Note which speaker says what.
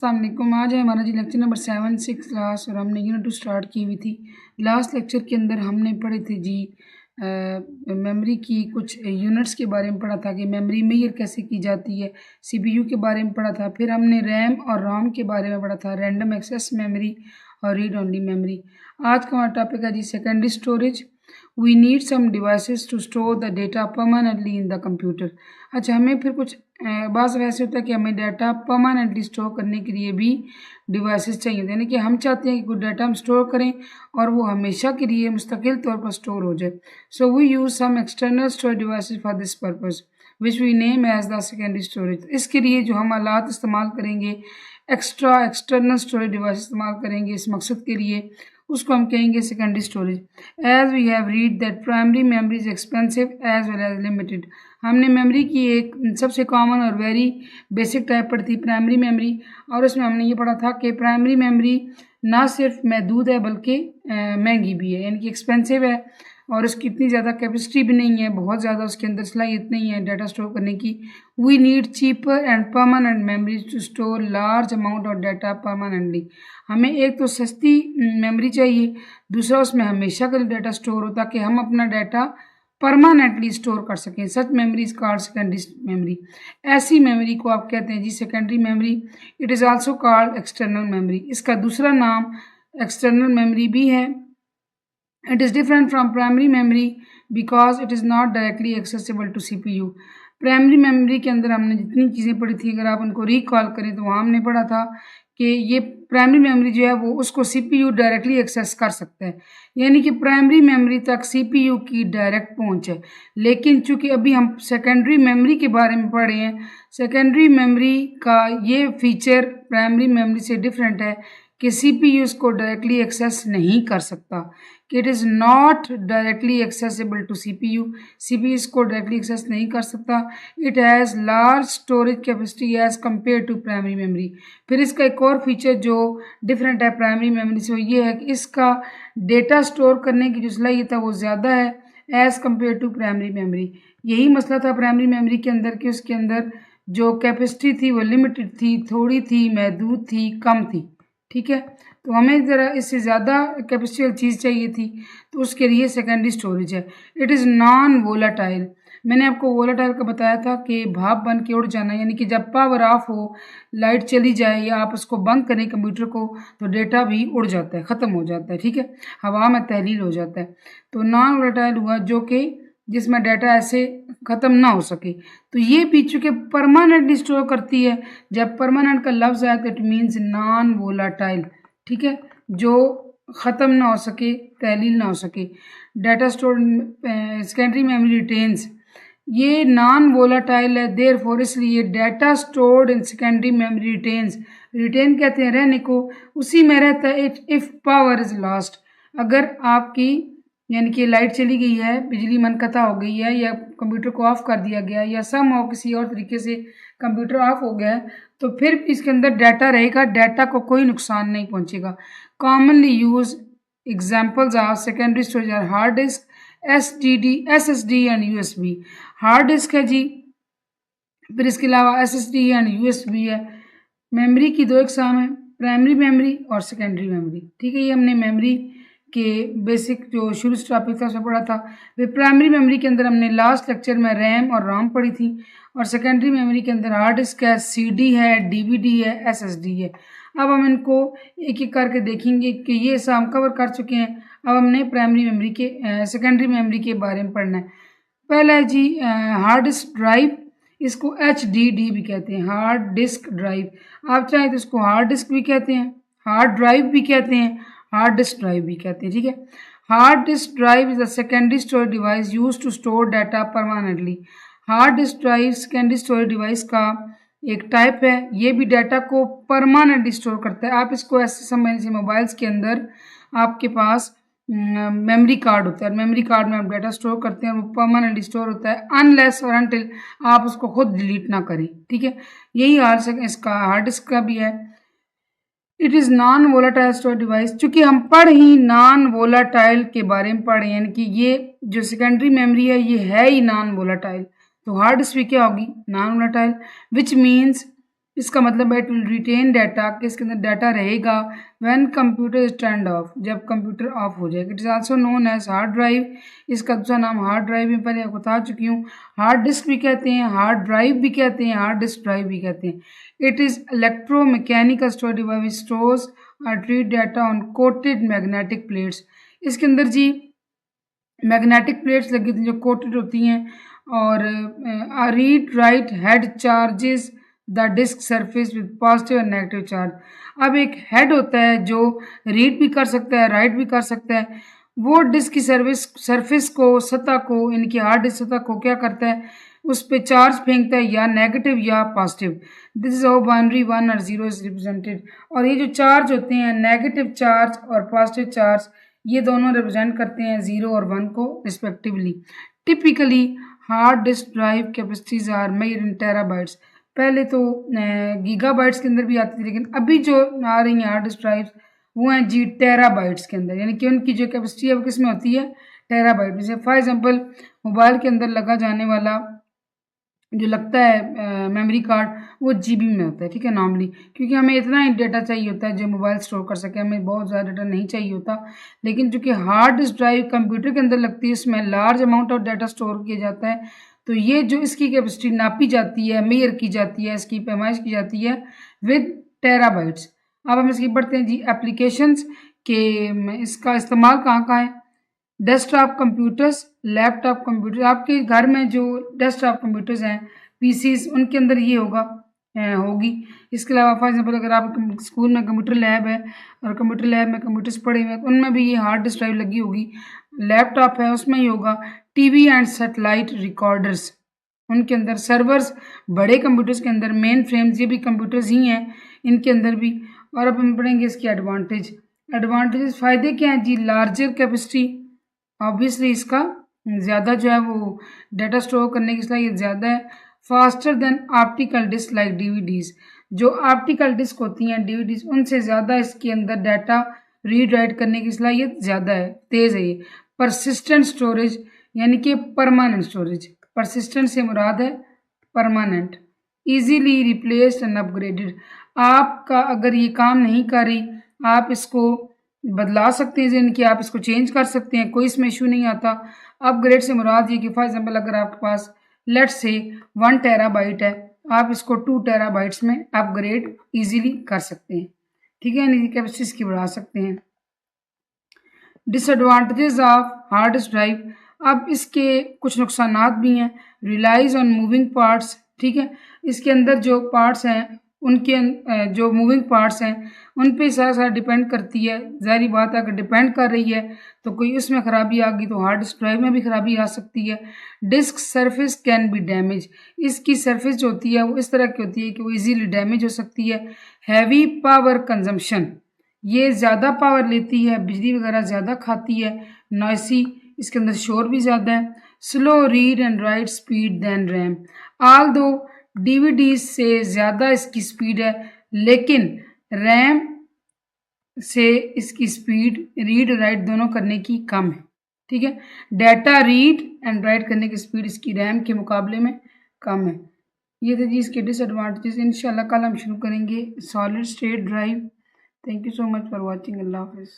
Speaker 1: अस्सलामुअलैकुम। आज है हमारा जी लेक्चर नंबर 7 क्लास और हमने यूनिट 2 स्टार्ट की हुई थी। लास्ट लेक्चर के अंदर हमने पढ़े थे जी मेमोरी की कुछ यूनिट्स के बारे में पढ़ा था कि मेमोरी मेजर कैसे की जाती है, सीपीयू के बारे में पढ़ा था। फिर हमने रैम और रोम के बारे में पढ़ा था, रैंडम एक्सेस मेमोरी और रीड ओनली मेमोरी। आज का हमारा टॉपिक है जी secondary storage. We need some devices to store the data permanently in the computer. अच्छा, हमें फिर कुछ बात वैसे होता है कि हमें डाटा परमानेंटली स्टोर करने के लिए भी डिवाइसेस चाहिए, यानी कि हम चाहते हैं कि कोई डाटा हम स्टोर करें और वो हमेशा के लिए मुस्तकिल तौर पर स्टोर हो जाए। So we use some external storage devices for this purpose which we name as the secondary storage. इसके लिए जो हम आलात इस्तेमाल करेंगे, एक्सटर्नल स्टोरेज डिवाइस इस्तेमाल करेंगे इस मकसद के लिए, उसको हम कहेंगे secondary storage. As we have read that primary memory is expensive as well as limited. हमने मेमोरी की एक सबसे कॉमन और वेरी बेसिक टाइप पढ़ी थी प्राइमरी मेमोरी, और उसमें हमने ये पढ़ा था कि प्राइमरी मेमोरी ना सिर्फ महदूद है बल्कि महंगी भी है, यानी कि एक्सपेंसिव है और उसकी इतनी ज़्यादा कैपेसिटी भी नहीं है, बहुत ज़्यादा उसके अंदर सलाहियत नहीं है डाटा स्टोर करने की। We need cheaper and permanent memory to store large amount of data permanently. हमें एक तो सस्ती मेमोरी चाहिए, दूसरा उसमें हमेशा का डाटा स्टोर हो ताकि हम अपना डाटा परमानेंटली स्टोर कर सकें। Such memory is called secondary memory. ऐसी मेमोरी को आप कहते हैं जी secondary memory. It is also called external memory. इसका दूसरा नाम एक्सटर्नल मेमोरी भी है। It is different from primary memory because it is not directly accessible to CPU। Primary memory के अंदर हमने जितनी चीज़ें पढ़ी थी, अगर आप उनको रिकॉल करें तो वहाँ हमने पढ़ा था कि ये प्राइमरी मेमोरी जो है वो उसको CPU डायरेक्टली एक्सेस कर सकता है, यानी कि प्राइमरी मेमोरी तक CPU की डायरेक्ट पहुँच है। लेकिन चूँकि अभी हम सेकेंडरी मेमोरी के बारे में पढ़ रहे हैं, सेकेंडरी मेमोरी का ये फीचर प्राइमरी मेमोरी से डिफरेंट है कि CPU इसको डायरेक्टली एक्सेस नहीं कर सकता, कि it is not directly accessible to CPU। CPU इसको डायरेक्टली एक्सेस नहीं कर सकता। It has large storage capacity as compare to primary memory. फिर इसका एक और फीचर जो डिफरेंट है प्राइमरी मेमोरी से वो ये है कि इसका डेटा स्टोर करने की जो सलाहियत है वो ज़्यादा है as compare to primary memory. यही मसला था प्राइमरी मेमोरी के अंदर कि उसके अंदर जो कैपेसिटी थी वो लिमिटेड थी, थोड़ी थी, महदूद थी, कम थी। ठीक है, तो हमें ज़रा इससे ज़्यादा कैपेसिटी वाली चीज़ चाहिए थी, तो उसके लिए सेकेंडरी स्टोरेज है। It is non volatile. मैंने आपको वोलाटाइल का बताया था कि भाप बन के उड़ जाना, यानी कि जब पावर ऑफ हो, लाइट चली जाए या आप उसको बंद करें कंप्यूटर को तो डेटा भी उड़ जाता है, ख़त्म हो जाता है। ठीक है, हवा में तहलील हो जाता है। तो नॉन वोलाटाइल हुआ जो कि जिसमें डाटा ऐसे ख़त्म ना हो सके। तो ये भी चूँकि परमानेंटली स्टोर करती है, जब परमानेंट का लफ्ज़ आया तो इट मीन्स नॉन वोलाटाइल। ठीक है, जो ख़त्म ना हो सके, तहलील ना हो सके। Data store secondary memory retains, ये नॉन वोलाटाइल है, देयरफॉर इसलिए data stored in secondary memory retains. Retain कहते हैं रहने को, उसी में रहता है इफ़ पावर इज़ लॉस्ट। अगर आपकी यानी कि लाइट चली गई है, बिजली मनक़ता हो गई है, या कंप्यूटर को ऑफ़ कर दिया गया, या समहाउ किसी और तरीके से कंप्यूटर ऑफ हो गया है, तो फिर इसके अंदर डाटा रहेगा, डाटा को कोई नुकसान नहीं पहुंचेगा। Commonly use examples of secondary storage are hard disk, SSD and USB। Hard disk है जी, फिर इसके अलावा SSD एंड USB है। मेमोरी की दो इकसाम है, प्राइमरी मेमोरी और सेकेंडरी मेमोरी। ठीक है, ये हमने मेमोरी के बेसिक जो शुरू से टॉपिक था उसमें पढ़ा था। फिर प्राइमरी मेमोरी के अंदर हमने लास्ट लेक्चर में रैम और रोम पढ़ी थी, और सेकेंडरी मेमोरी के अंदर हार्ड डिस्क है, CD है, DVD है, SSD है। अब हम इनको एक एक करके देखेंगे कि ये सब हम कवर कर चुके हैं। अब हमने प्राइमरी मेमोरी के सेकेंडरी मेमोरी के बारे में पढ़ना है। पहला है जी हार्ड डिस्क ड्राइव, इसको HDD भी कहते हैं, हार्ड डिस्क ड्राइव। आप चाहें तो इसको हार्ड डिस्क भी कहते हैं, हार्ड ड्राइव भी कहते हैं, हार्ड डिस्क ड्राइव भी कहते हैं। ठीक है, hard disk drive is a secondary storage device use to store data permanently. Hard disk drive secondary storage device का एक टाइप है, ये भी डाटा को परमानेंटली स्टोर करता है। आप इसको ऐसे समझ लीजिए, मोबाइल्स के अंदर आपके पास मेमोरी कार्ड होता है, मेमोरी कार्ड में आप डाटा स्टोर करते हैं, वो परमानेंटली स्टोर होता है अनलेस और अनटिल आप उसको खुद डिलीट ना करें। ठीक है, यही हाल इसका हार्ड डिस्क का भी है। It is non volatile storage device. चूँकि हम पढ़ ही नॉन वोलाटाइल के बारे में पढ़, यानी कि ये जो सेकेंडरी मेमोरी है ये है ही नॉन वोलाटाइल, तो हार्ड डिस्क भी क्या होगी, नॉन वोलाटाइल, विच मीन्स इसका मतलब है इट विल रिटेन डाटा, कि इसके अंदर डाटा रहेगा when computer is turned off, जब कंप्यूटर ऑफ हो जाएगा। It is also known as hard drive, इसका दूसरा नाम हार्ड ड्राइव में पहले आपको बता चुकी हूँ। हार्ड डिस्क भी कहते हैं, हार्ड ड्राइव भी कहते हैं, हार्ड डिस्क ड्राइव भी कहते हैं। It is electromechanical storage device, stores और treat data on coated magnetic plates. इसके अंदर जी मैग्नेटिक प्लेट्स लगी थी जो कोटेड होती हैं, और read write head charges the disk surface with positive और नेगेटिव चार्ज। अब एक हेड होता है जो रीड भी कर सकता है, राइट भी कर सकता है। वो डिस्क की सरफेस को, सतह को, इनकी हार्ड डिस्क सतह को क्या करता है, उस पर चार्ज फेंकता है, या नेगेटिव या positive. This is how binary 1 और 0 इज रिप्रेजेंटेड। और ये जो चार्ज होते हैं, नेगेटिव चार्ज और पॉजिटिव चार्ज, ये दोनों रिप्रेजेंट करते हैं 0 और 1 को respectively. Typically hard disk drive capacities are measured in terabytes. पहले तो गीगाबाइट्स के अंदर भी आती थी, लेकिन अभी जो आ रही हैं हार्ड डिस्क ड्राइव्स वो हैं जी टेराबाइट्स के अंदर, यानी कि उनकी जो कैपेसिटी है वो किस में होती है, टेराबाइट। जैसे फॉर एग्जांपल मोबाइल के अंदर लगा जाने वाला जो लगता है मेमोरी कार्ड, वो जीबी में होता है, ठीक है, नॉर्मली, क्योंकि हमें इतना ही डाटा चाहिए होता है जो मोबाइल स्टोर कर सके, हमें बहुत ज़्यादा डाटा नहीं चाहिए होता। लेकिन चूँकि हार्ड डिस्क ड्राइव कंप्यूटर के अंदर लगती है, इसमें large amount of data store किया जाता है, तो ये जो इसकी कैपेसिटी नापी जाती है, मेजर की जाती है, इसकी पैमाइश की जाती है विद टेराबाइट्स। अब हम इसकी पढ़ते हैं जी एप्लीकेशंस के, इसका इस्तेमाल कहाँ कहाँ है। डेस्कटॉप कंप्यूटर्स, लैपटॉप कंप्यूटर, आपके घर में जो डेस्कटॉप कंप्यूटर्स हैं, पीसीज, उनके अंदर ये होगी। इसके अलावा फॉर एग्जांपल अगर आप स्कूल में कंप्यूटर लैब है और कंप्यूटर लैब में कंप्यूटर्स पड़े हुए हैं, तो उनमें भी ये हार्ड डिस्क ड्राइव लगी होगी। लैपटॉप है उसमें ही होगा। टीवी एंड सैटेलाइट रिकॉर्डर्स, उनके अंदर सर्वर्स, बड़े कंप्यूटर्स के अंदर मेन फ्रेम्स, ये भी कंप्यूटर्स ही हैं, इनके अंदर भी। और अब हम पढ़ेंगे इसकी एडवांटेजेस। फ़ायदे क्या हैं जी, लार्जर कैपेसिटी, ऑब्वियसली इसका ज़्यादा जो है वो डाटा स्टोर करने की सलाहियत ज़्यादा है। Faster than optical disk like DVDs, जो ऑप्टिकल डिस्क होती हैं डीवीडीज़, उनसे ज़्यादा इसके अंदर डाटा रीड राइट करने की सलाहियत ज़्यादा है, तेज़ है ये। परसिस्टेंट स्टोरेज, यानी कि परमानेंट स्टोरेज, परसिस्टेंट से मुराद है permanent. Easily replaced and upgraded, आपका अगर ये काम नहीं कर रही, आप इसको बदला सकते हैं, यानी कि आप इसको चेंज कर सकते हैं, कोई इसमें इशू नहीं आता। अपग्रेड से मुराद ये कि फॉर एग्जांपल अगर आपके पास लेट्स से 1 टेराबाइट है, आप इसको 2 टेराबाइट्स में अपग्रेड इजीली कर सकते हैं, ठीक है, यानी कैपेसिटी इसकी बढ़ा सकते हैं। Disadvantages of hard disk drive, अब इसके कुछ नुकसानात भी हैं। रिलाइज ऑन मूविंग पार्ट्स, ठीक है, इसके अंदर जो पार्ट्स हैं, उनके जो मूविंग पार्ट्स हैं उन पे सारा डिपेंड करती है। ज़ाहिर बात है अगर डिपेंड कर रही है तो कोई उसमें ख़राबी आ गई तो हार्ड डिस्क ड्राइव में भी ख़राबी आ सकती है। Disk surface can be damage, इसकी सरफेस जो होती है वो इस तरह की होती है कि वो इजीली डैमेज हो सकती है। हैवी पावर कंजम्पशन, ये ज़्यादा पावर लेती है, बिजली वगैरह ज़्यादा खाती है। नॉइसी, इसके अंदर शोर भी ज़्यादा है। Slow read and write speed than RAM, ऑल दो डीवीडी से ज़्यादा इसकी स्पीड है, लेकिन रैम से इसकी स्पीड रीड राइट दोनों करने की कम है, ठीक है। डाटा रीड एंड राइट करने की स्पीड इसकी रैम के मुकाबले में कम है। ये थे जी इसके डिसएडवांटेजेस। इंशाल्लाह कल हम शुरू करेंगे solid state drive. Thank you so much for watching. अल्लाह हाफिज़।